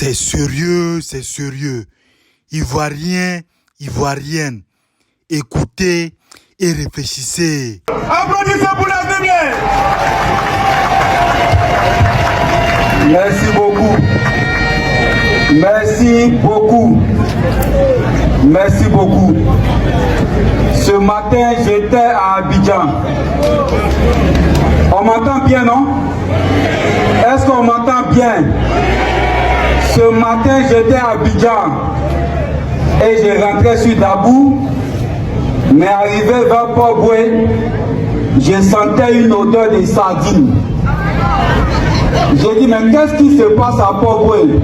C'est sérieux, c'est sérieux. Ivoiriens, Ivoiriennes, écoutez et réfléchissez. Applaudissez pour la lumière. Merci beaucoup. Merci beaucoup. Merci beaucoup. Ce matin, j'étais à Abidjan. On m'entend bien, non? Est-ce qu'on m'entend bien? Ce matin, j'étais à Abidjan et je rentrais sur Dabou, mais arrivé vers Port-Boué, je sentais une odeur de sardines. J'ai dit, mais qu'est-ce qui se passe à Port-Boué?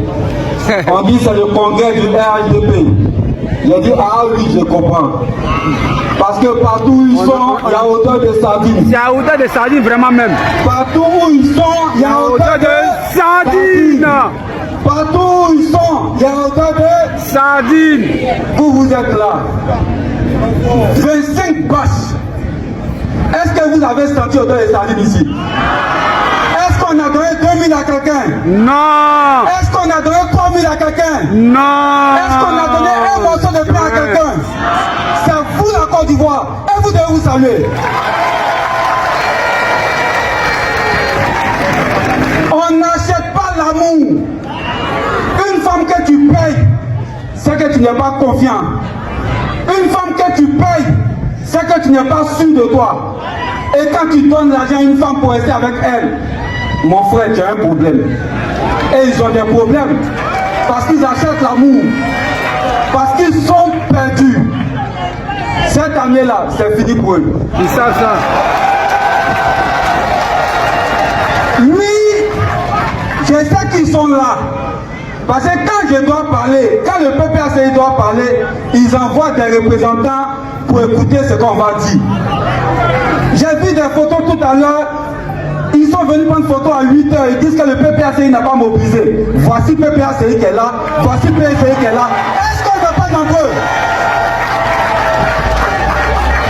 On dit c'est le congrès du RHDP. J'ai dit, ah oui, je comprends. Parce que partout où ils sont, il y a odeur de sardines. Il y a odeur de sardines vraiment même. Partout où ils sont, il y a odeur de sardines. Partout où ils sont, il y a odeur de sardines. Vous êtes là. 25 bâches. Est-ce que vous avez senti odeur de sardines ici? Est-ce qu'on a donné 2000 à quelqu'un? Non. Est-ce qu'on a donné 3000 à quelqu'un? Non. Est-ce qu'on a donné un morceau de pain à quelqu'un? C'est vous la Côte d'Ivoire et vous devez vous saluer. On n'achète pas l'amour. Une femme que tu payes, c'est que tu n'es pas confiant. Une femme que tu payes, c'est que tu n'es pas sûr de toi. Et quand tu donnes l'argent à une femme pour rester avec elle, mon frère, tu as un problème. Et ils ont des problèmes parce qu'ils achètent l'amour, parce qu'ils sont perdus. Cette année-là, c'est fini pour eux. Ils savent ça. Oui, je sais qu'ils sont là. Parce que quand je dois parler, quand le PPACI doit parler, ils envoient des représentants pour écouter ce qu'on va dire. J'ai vu des photos tout à l'heure. Ils sont venus prendre photo à 8 h. Ils disent que le PPACI n'a pas mobilisé. Voici PPACI qui est là. Voici PPACI qui est là. Est-ce qu'on ne veut pas d'entre eux?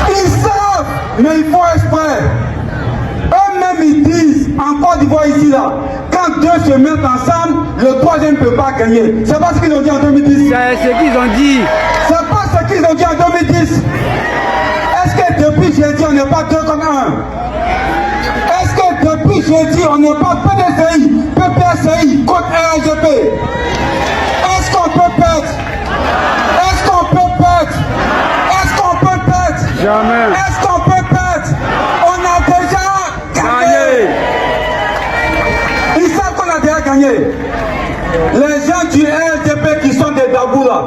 Ils savent, mais ils font exprès. Eux-mêmes, ils disent, en Côte d'Ivoire ici, là, quand deux se mettent ensemble, le troisième ne peut pas gagner. C'est pas ce qu'ils ont dit en 2010. C'est ce qu'ils ont dit. C'est pas ce qu'ils ont dit en 2010. Est-ce que depuis jeudi, on n'est pas 2 contre 1? Est-ce que depuis jeudi, on n'est pas PDCI, PPACI contre RHDP? Est-ce qu'on peut perdre? Est-ce qu'on peut perdre? Est-ce qu'on peut perdre? Jamais. Est-ce qu'on peut perdre? On a déjà gagné. Ils savent qu'on a déjà gagné. Les gens du RHDP qui sont des Dabou là,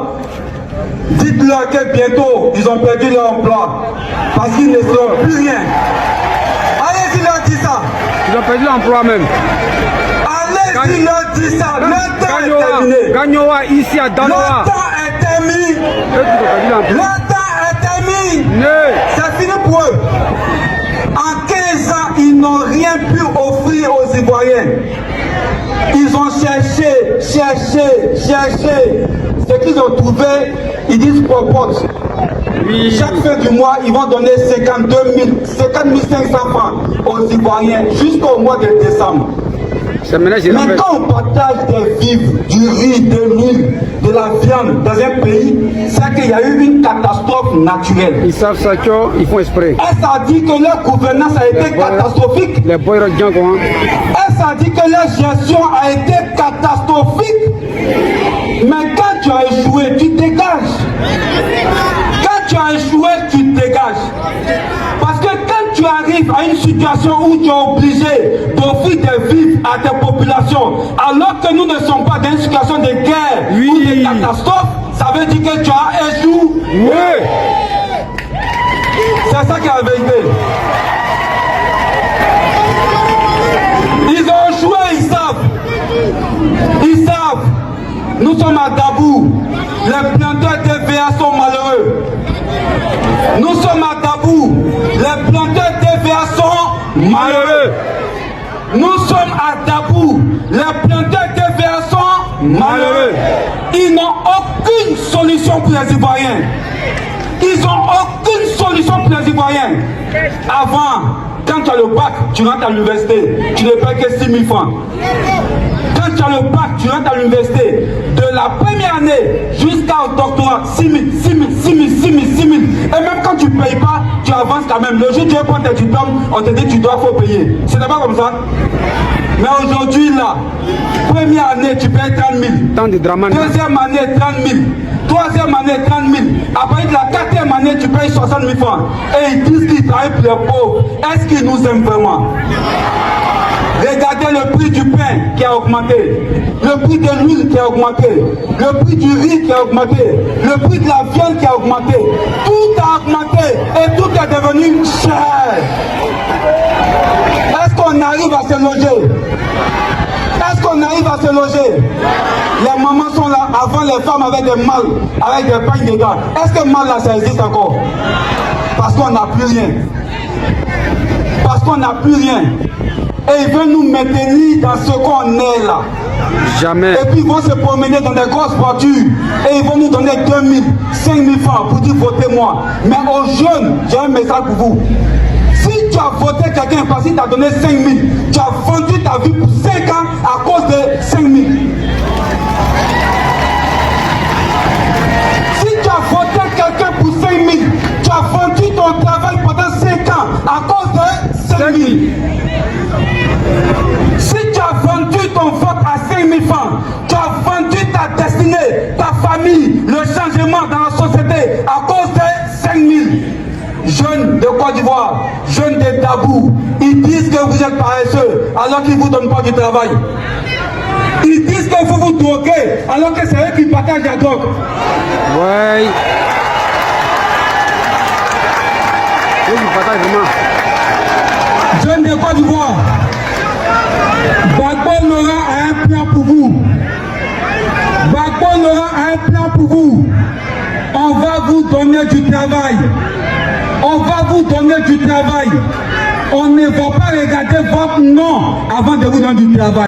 dites-leur que bientôt ils ont perdu leur emploi parce qu'ils ne seront plus rien. Allez-y leur dire ça. Ils ont perdu l'emploi même. Allez-y leur dire ça. Le temps est terminé. Gagnoa ici à Danoa. Le temps est terminé. Le temps est terminé. C'est fini pour eux. En 15 ans, ils n'ont rien pu offrir aux Ivoiriens. Ils ont cherché. Ce qu'ils ont trouvé, ils disent proposte. Oui. Chaque fin du mois, ils vont donner 52 500 francs aux Ivoiriens jusqu'au mois de décembre. Mais quand on partage des vivres, du riz, de l'huile, de la viande dans un pays, c'est qu'il y a eu une catastrophe naturelle. Ils savent ça, ils font exprès. Est-ce à dire que leur gouvernance a été catastrophique? Est-ce à dire que leur gestion a été catastrophique? Mais quand tu as échoué, tu dégages. Quand tu as échoué, tu dégages. Parce que quand tu arrives à une situation où tu es obligé d'offrir des vivres à tes populations, alors que nous ne sommes pas dans une situation de guerre ou de catastrophe, ça veut dire que tu as échoué. Oui. C'est ça qui est la vérité. Ils ont échoué, ils savent. Ils savent. Nous sommes à Dabou. Les planteurs TVA sont malheureux. Nous sommes à Dabou. Les planteurs TVA sont malheureux. Nous sommes à Dabou. Les planteurs TVA sont malheureux. Ils n'ont aucune solution pour les Ivoiriens. Ils n'ont aucune solution pour les Ivoiriens. Avant, quand Quand tu as le bac, tu rentres à l'université, tu ne payes que 6 000 francs. Quand tu as le bac, tu rentres à l'université, de la première année jusqu'au doctorat, 6 000, 6 000, 6 000, 6 000, 6 000. Et même quand tu ne payes pas, tu avances quand même. Le jour où tu veux prendre tes diplômes, on te dit que tu dois faut payer. Ce n'est pas comme ça. Mais aujourd'hui, là, première année, tu payes 30 000. Tant de drama. Deuxième année, 30 000. Troisième année, 30 000. Après la quatrième année, tu payes 60 000 francs. Et ils disent qu'ils travaillent pour les pauvres. Est-ce qu'ils nous aiment vraiment? Regardez le prix du pain qui a augmenté, le prix de l'huile qui a augmenté, le prix du riz qui a augmenté, le prix de la viande qui a augmenté. Tout a augmenté et tout est devenu cher. Est-ce qu'on arrive à se loger? Est-ce qu'on arrive à se loger? Les mamans sont là. Avant, les femmes avaient des mâles, avec des pains de gars. Est-ce que mal là, ça existe encore? Parce qu'on n'a plus rien. Parce qu'on n'a plus rien. Et ils veulent nous maintenir dans ce qu'on est là. Jamais. Et puis ils vont se promener dans des grosses voitures. Et ils vont nous donner 2 000, 5 000 francs pour dire votez-moi. Mais aux jeunes, j'ai un message pour vous. Si tu as voté quelqu'un parce qu'il t'a donné 5 000, tu as vendu ta vie pour 5 ans à cause de 5 000. Si tu as voté quelqu'un pour 5 000, tu as vendu ton travail pendant 5 ans à cause de 5 000. Si tu as vendu ton vote à 5 000 francs, tu as vendu ta destinée, ta famille, le changement dans la société à cause de 5 000. Jeunes de Côte d'Ivoire, jeunes de Dabou, ils disent que vous êtes paresseux alors qu'ils ne vous donnent pas du travail. Ils disent que vous vous droguez alors que c'est eux qui partagent la drogue. Ouais. Eux qui partagent vraiment. Jeunes de Côte d'Ivoire, Gbagbo Laurent a un plan pour vous. Gbagbo Laurent a un plan pour vous. On va vous donner du travail. On va vous donner du travail. On ne va pas regarder votre nom avant de vous donner du travail.